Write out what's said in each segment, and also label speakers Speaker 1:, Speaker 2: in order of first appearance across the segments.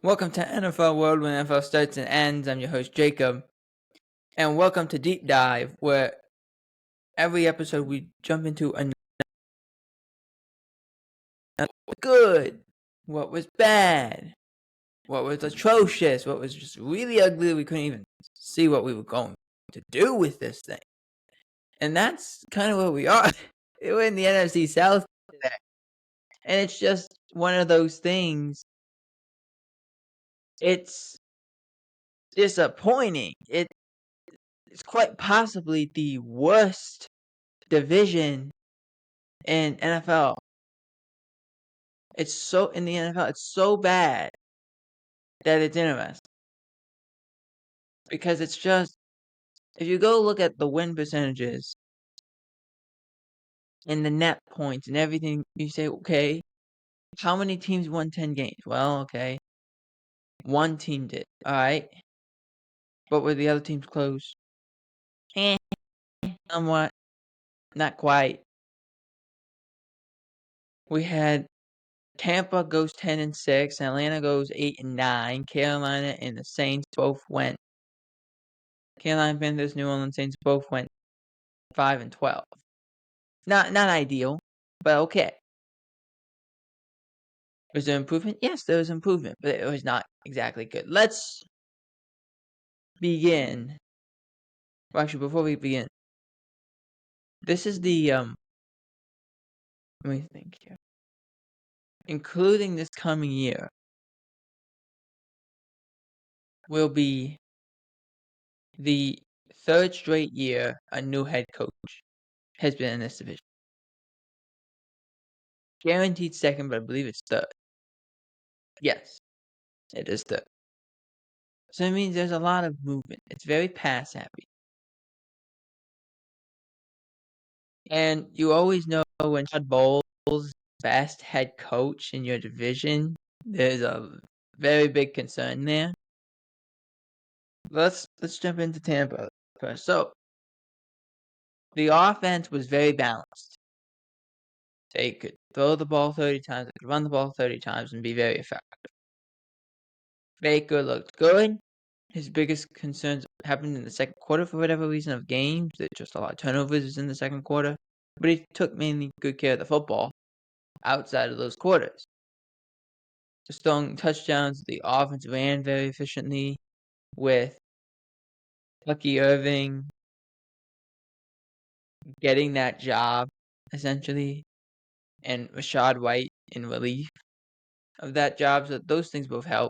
Speaker 1: Welcome to NFL World, when NFL starts and ends. I'm your host, Jacob. And welcome to Deep Dive, where every episode we jump into another good, what was bad, what was atrocious, what was just really ugly. We couldn't even see what we were going to do with this thing. And that's kind of where we are. We're in the NFC South today. And it's just one of those things. It's disappointing. It's quite possibly the worst division in NFL. It's so in the NFL, it's so bad that it's interesting. Because it's just, if you go look at the win percentages and the net points and everything, you say, okay, how many teams won 10 games? Well, okay, one team did. All right. But were the other teams close? Somewhat. Not quite. We had Tampa goes 10-6, Atlanta goes 8-9, Carolina and the Saints both went. Carolina Panthers, New Orleans Saints both went 5-12. Not ideal, but okay. Was there improvement? Yes, there was improvement, but it was not exactly good. Let's begin. Well, actually, before we begin, this is the let me think here. Including this coming year, will be the third straight year a new head coach has been in this division. Guaranteed second, but I believe it's third. Yes, it is third. So it means there's a lot of movement. It's very pass happy. And you always know when Todd Bowles best head coach in your division, there's a very big concern there. Let's jump into Tampa first. So the offense was very balanced. They could throw the ball 30 times, they could run the ball 30 times and be very effective. Baker looked good. His biggest concerns happened in the second quarter for whatever reason of games. There's just a lot of turnovers in the second quarter. But he took mainly good care of the football outside of those quarters. Just throwing touchdowns, the offense ran very efficiently with Lucky Irving getting that job, essentially, and Rashad White in relief of that job. So those things both help.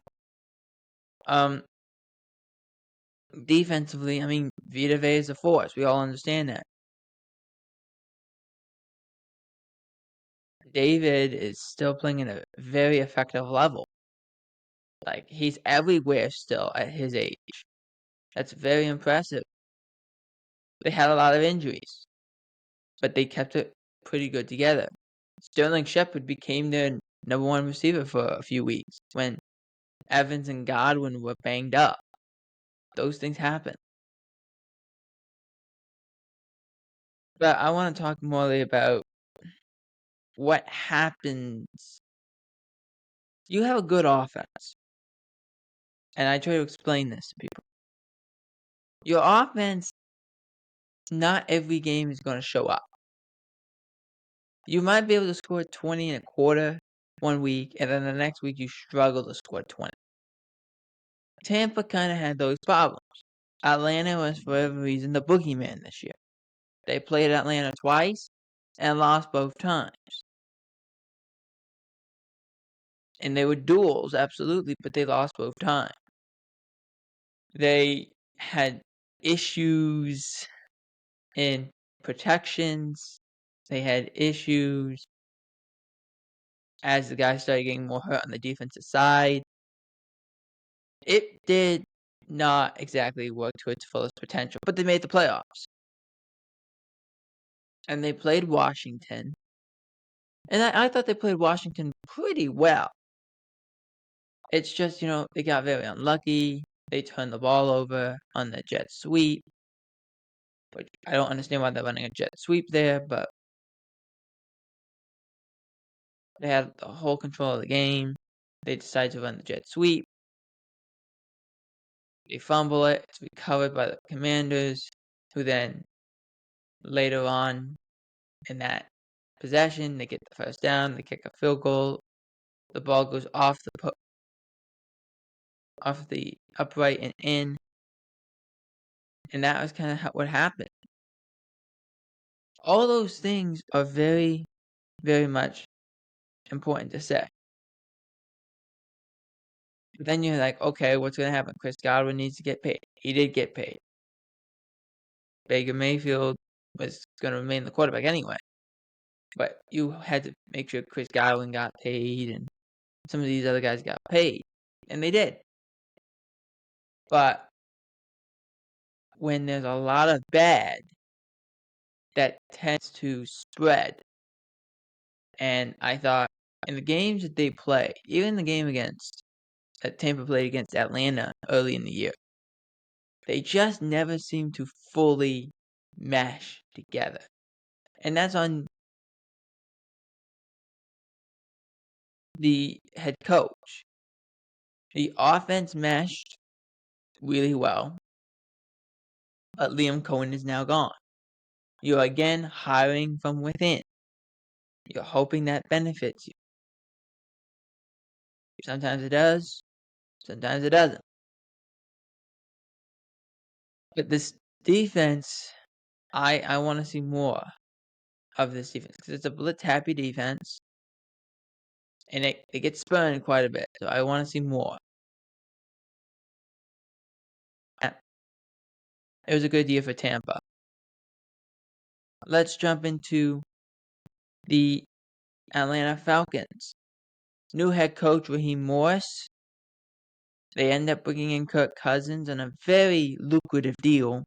Speaker 1: Defensively, I mean, Vita Vea is a force. We all understand that. David is still playing at a very effective level. Like, he's everywhere still at his age. That's very impressive. They had a lot of injuries, but they kept it pretty good together. Sterling Shepard became their number one receiver for a few weeks when Evans and Godwin were banged up. Those things happen. But I want to talk more about what happens. You have a good offense. And I try to explain this to people. Your offense, not every game is going to show up. You might be able to score 20 and a quarter one week, and then the next week you struggle to score 20. Tampa kind of had those problems. Atlanta was, for whatever reason, the boogeyman this year. They played Atlanta twice and lost both times. And they were duels, absolutely, but they lost both times. They had issues in protections. They had issues as the guys started getting more hurt on the defensive side. It did not exactly work to its fullest potential, but they made the playoffs. And they played Washington. And I thought they played Washington pretty well. It's just, they got very unlucky. They turned the ball over on the jet sweep. Which I don't understand why they're running a jet sweep there, but they had the whole control of the game. They decided to run the jet sweep. They fumble it. It's recovered by the Commanders, who then later on in that possession, they get the first down. They kick a field goal. The ball goes off the upright and in, and that was kind of what happened. All those things are very, very much important to say. But then you're like, okay, what's going to happen? Chris Godwin needs to get paid. He did get paid. Baker Mayfield was going to remain the quarterback anyway. But you had to make sure Chris Godwin got paid and some of these other guys got paid. And they did. But when there's a lot of bad, that tends to spread. And I thought in the games that they play, even the game that Tampa played against Atlanta early in the year, they just never seem to fully mesh together. And that's on the head coach. The offense meshed really well, but Liam Cohen is now gone. You're again hiring from within. You're hoping that benefits you. Sometimes it does, sometimes it doesn't. But this defense, I want to see more of this defense because it's a blitz-happy defense, and it gets spurned quite a bit. So I want to see more. It was a good year for Tampa. Let's jump into the Atlanta Falcons. New head coach Raheem Morris. They end up bringing in Kirk Cousins on a very lucrative deal,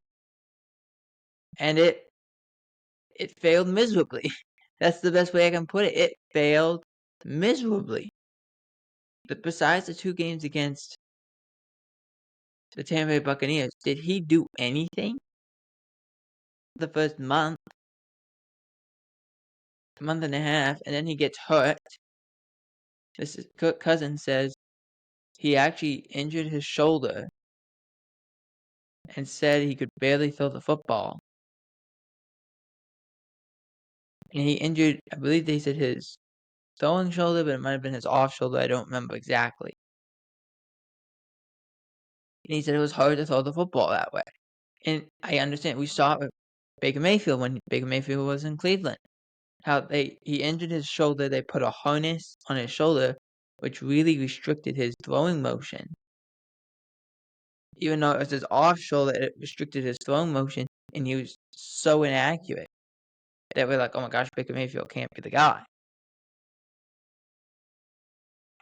Speaker 1: and it failed miserably. That's the best way I can put it. It failed miserably. But besides the 2 games against the Tampa Bay Buccaneers, did he do anything? The first month and a half, and then he gets hurt. This is Kirk Cousins says he actually injured his shoulder and said he could barely throw the football. And he injured, I believe they said his throwing shoulder, but it might have been his off shoulder. I don't remember exactly. And he said it was hard to throw the football that way. And I understand. We saw it with Baker Mayfield when Baker Mayfield was in Cleveland. How he injured his shoulder. They put a harness on his shoulder, which really restricted his throwing motion. Even though it was his off shoulder, it restricted his throwing motion, and he was so inaccurate that we're like, oh my gosh, Baker Mayfield can't be the guy.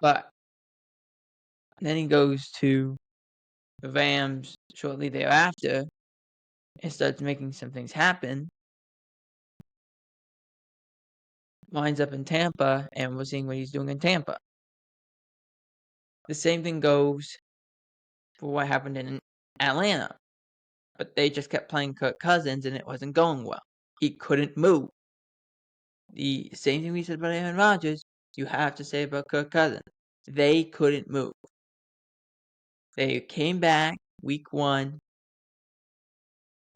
Speaker 1: But then he goes to the Rams shortly thereafter and starts making some things happen. Winds up in Tampa, and we're seeing what he's doing in Tampa. The same thing goes for what happened in Atlanta. But they just kept playing Kirk Cousins, and it wasn't going well. He couldn't move. The same thing we said about Aaron Rodgers, you have to say about Kirk Cousins. They couldn't move. They came back week 1.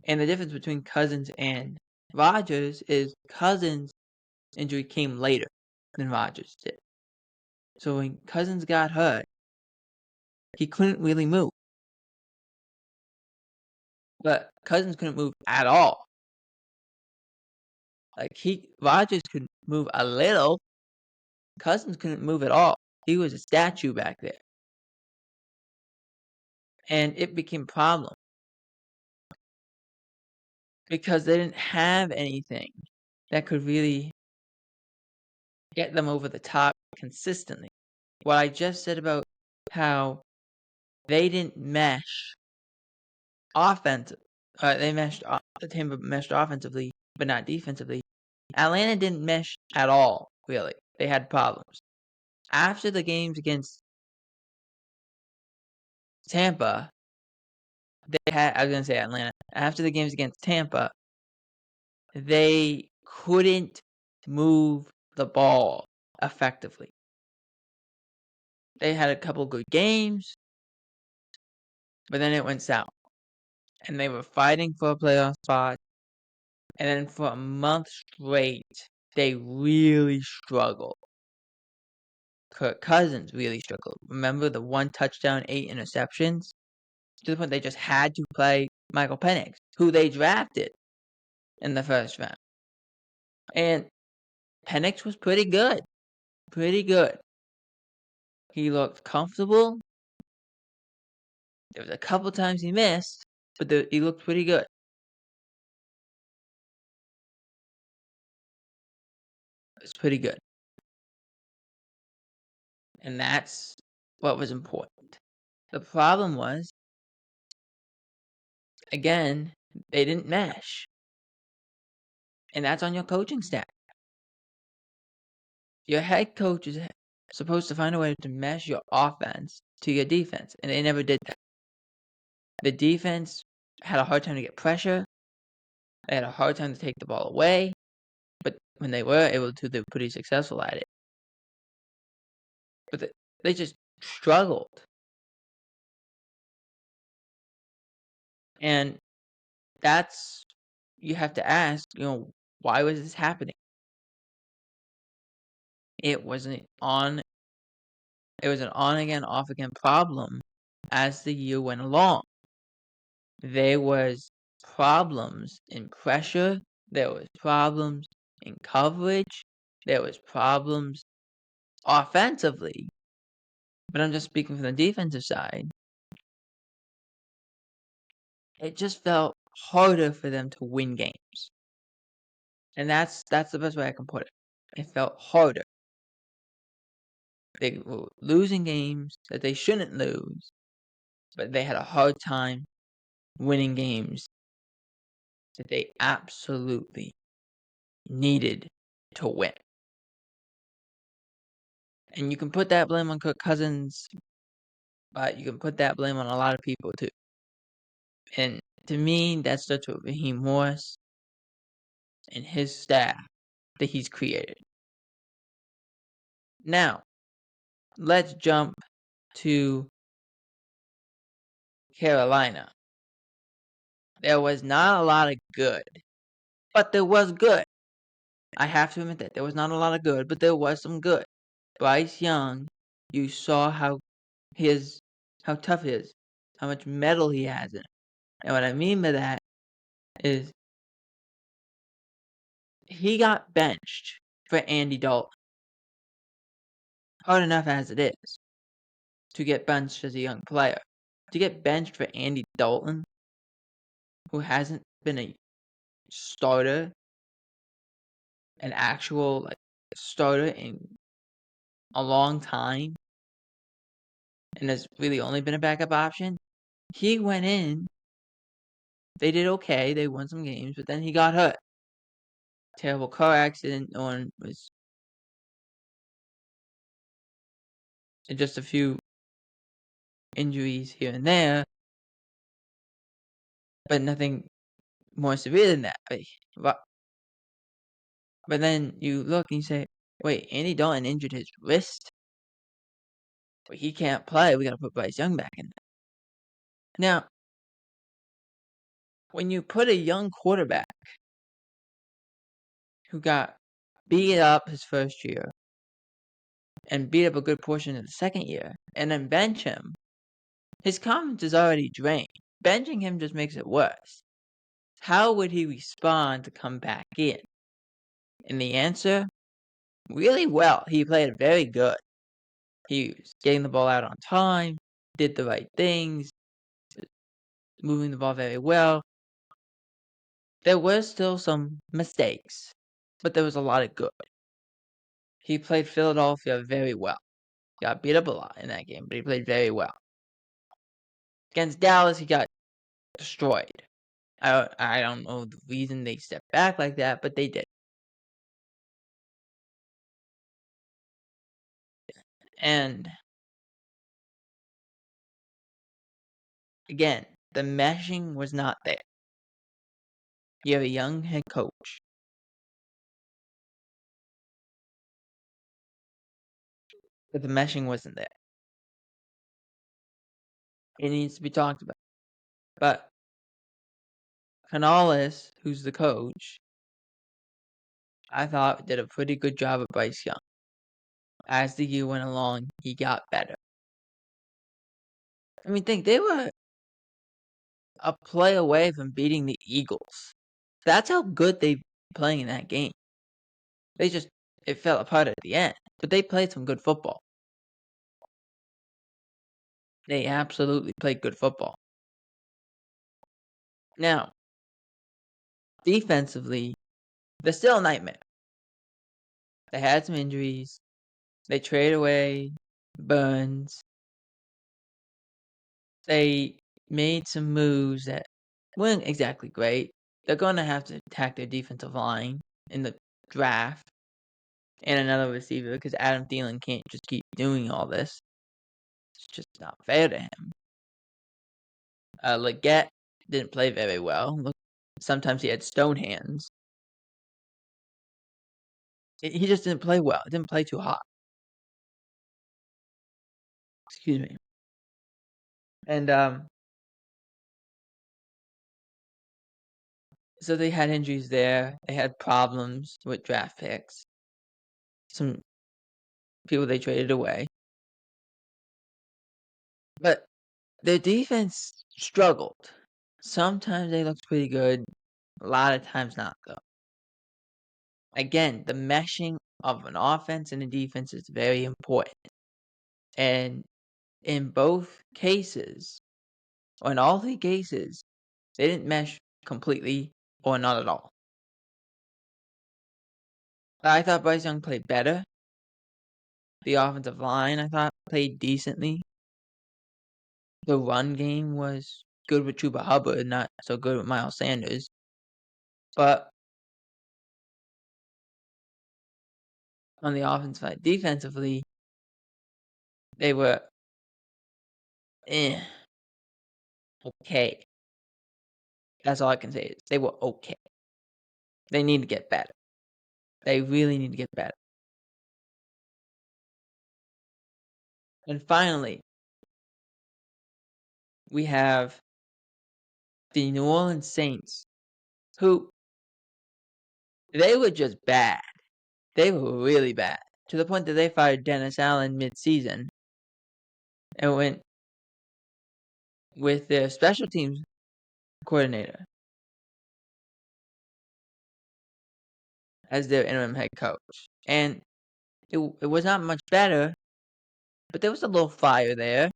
Speaker 1: And the difference between Cousins and Rodgers is Cousins' injury came later than Rodgers did. So when Cousins got hurt, he couldn't really move. But Cousins couldn't move at all. Rodgers could move a little. Cousins couldn't move at all. He was a statue back there. And it became a problem. Because they didn't have anything that could really get them over the top consistently. What I just said about how they didn't mesh offensive. The Tampa meshed offensively, but not defensively. Atlanta didn't mesh at all, really. They had problems. After the games against Tampa, I was going to say Atlanta. After the games against Tampa, they couldn't move the ball effectively. They had a couple good games, but then it went south. And they were fighting for a playoff spot. And then for a month straight, they really struggled. Kirk Cousins really struggled. Remember the 1 touchdown, 8 interceptions? To the point they just had to play Michael Penix, who they drafted in the first round. And Penix was pretty good. Pretty good. He looked comfortable. There was a couple times he missed, but he looked pretty good. It was pretty good. And that's what was important. The problem was, again, they didn't mesh. And that's on your coaching staff. Your head coach is supposed to find a way to mesh your offense to your defense, and they never did that. The defense had a hard time to get pressure. They had a hard time to take the ball away, but when they were able to, they were pretty successful at it. But they just struggled. And that's, you have to ask, why was this happening? It was an on again, off again problem as the year went along. There was problems in pressure, there was problems in coverage, there was problems offensively. But I'm just speaking from the defensive side. It just felt harder for them to win games. And that's the best way I can put it. It felt harder. They were losing games that they shouldn't lose, but they had a hard time winning games that they absolutely needed to win. And you can put that blame on Kirk Cousins, but you can put that blame on a lot of people too. And to me, that starts with Raheem Morris and his staff that he's created. Now, let's jump to Carolina. There was not a lot of good, but there was good. I have to admit that there was not a lot of good, but there was some good. Bryce Young, you saw how tough he is, how much metal he has in him. And what I mean by that is he got benched for Andy Dalton. Hard enough as it is to get benched as a young player. To get benched for Andy Dalton, who hasn't been a starter, an actual starter in a long time, and has really only been a backup option. He went in. They did okay. They won some games, but then he got hurt. Terrible car accident. No one was. And just a few injuries here and there, but nothing more severe than that. But then you look and you say, wait, Andy Dalton injured his wrist? Well, he can't play. We got to put Bryce Young back in there. Now, when you put a young quarterback who got beat up his first year and beat up a good portion of the second year and then bench him, his confidence is already drained. Benching him just makes it worse. How would he respond to come back in? And the answer, really well. He played very good. He was getting the ball out on time, did the right things, moving the ball very well. There were still some mistakes, but there was a lot of good. He played Philadelphia very well. Got beat up a lot in that game, but he played very well. Against Dallas, he got destroyed. I don't know the reason they stepped back like that, but they did. And again, the meshing was not there. You have a young head coach. But the meshing wasn't there. It needs to be talked about. But Canales, who's the coach, I thought did a pretty good job of Bryce Young. As the year went along, he got better. I mean, think they were a play away from beating the Eagles. That's how good they playing in that game. It fell apart at the end, but they played some good football. They absolutely played good football. Now, defensively, they're still a nightmare. They had some injuries. They traded away Burns. They made some moves that weren't exactly great. They're going to have to attack their defensive line in the draft and another receiver because Adam Thielen can't just keep doing all this. It's just not fair to him. Leggett didn't play very well. Sometimes he had stone hands. He just didn't play well. It didn't play too hot. Excuse me. And so they had injuries there. They had problems with draft picks. Some people they traded away. But their defense struggled. Sometimes they looked pretty good. A lot of times not, though. Again, the meshing of an offense and a defense is very important. And in both cases, or in all three cases, they didn't mesh completely or not at all. I thought Bryce Young played better. The offensive line, I thought, played decently. The run game was good with Chuba Hubbard, not so good with Miles Sanders. But on the offensive side, defensively, they were okay. That's all I can say is they were okay. They need to get better. They really need to get better. And finally, we have the New Orleans Saints, who they were just bad. They were really bad, to the point that they fired Dennis Allen mid-season and went with their special teams coordinator as their interim head coach. And it was not much better, but there was a little fire there.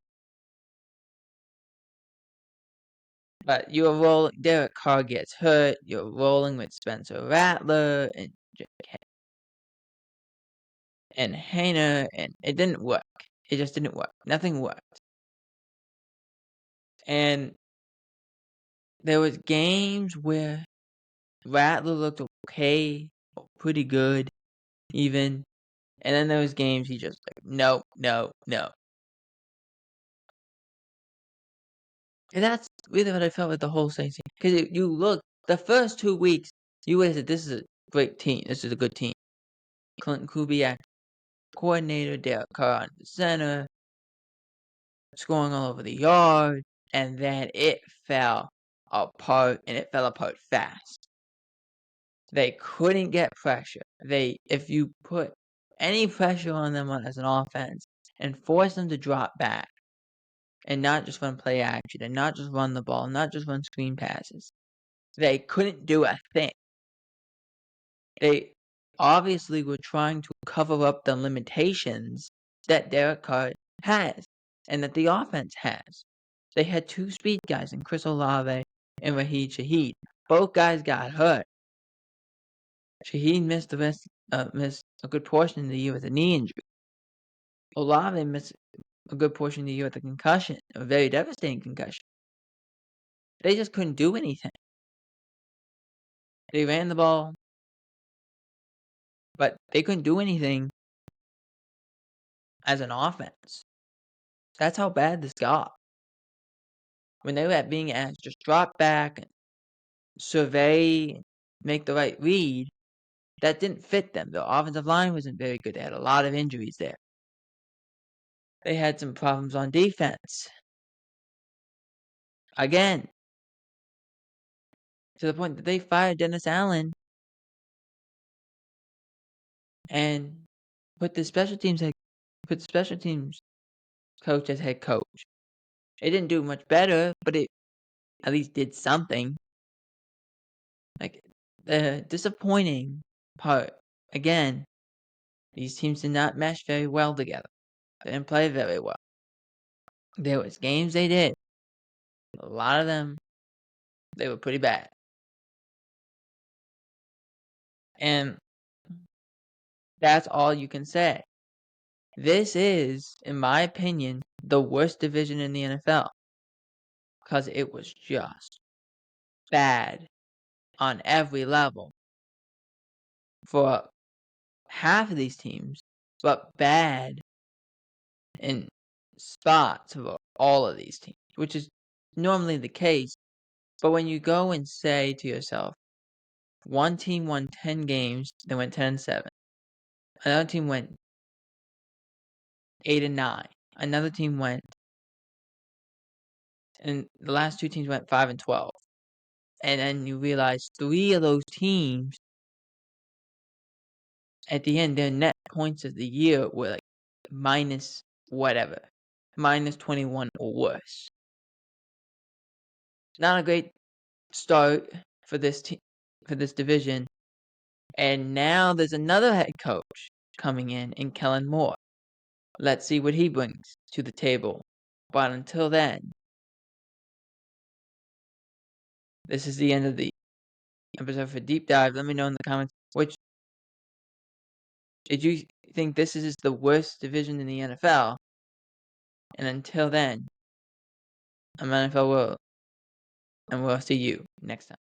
Speaker 1: But you were rolling. Derek Carr gets hurt. You're rolling with Spencer Rattler and Hainer, and it didn't work. It just didn't work. Nothing worked. And there was games where Rattler looked okay, pretty good, even. And then there was games he just like, no. And that's really what I felt with the whole Saints team. Because you look, the first 2 weeks, you would have said, this is a great team. This is a good team. Clinton Kubiak, coordinator, Derek Carr on the center, scoring all over the yard. And then it fell apart, and it fell apart fast. They couldn't get pressure. If you put any pressure on them as an offense and force them to drop back and not just run play action and not just run the ball, not just run screen passes, they couldn't do a thing. They obviously were trying to cover up the limitations that Derek Carr has and that the offense has. They had two speed guys in Chris Olave and Raheem Shaheed. Both guys got hurt. Shaheed missed a good portion of the year with a knee injury. Olave missed a good portion of the year with a concussion, a very devastating concussion. They just couldn't do anything. They ran the ball, but they couldn't do anything as an offense. That's how bad this got. When they were being asked just drop back and survey, make the right read, that didn't fit them. The offensive line wasn't very good. They had a lot of injuries there. They had some problems on defense. again, to the point that they fired Dennis Allen and put the special teams coach as head coach. It didn't do much better, but it at least did something. Like, the disappointing part, again, these teams did not mesh very well together. They didn't play very well. There was games they did. A lot of them, they were pretty bad. And that's all you can say. This is, in my opinion, the worst division in the NFL. Because it was just bad on every level for half of these teams, but bad in spots for all of these teams, which is normally the case. But when you go and say to yourself, one team won 10 games, they went 10-7. Another team went 8-9. Another team went, and the last two teams went 5-12. And then you realize 3 of those teams, at the end, their net points of the year were like minus whatever, minus 21 or worse. Not a great start for this division. And now there's another head coach coming in Kellen Moore. Let's see what he brings to the table. But until then, this is the end of the episode for Deep Dive. Let me know in the comments did you think this is the worst division in the NFL? And until then, I'm NFL World, and we'll see you next time.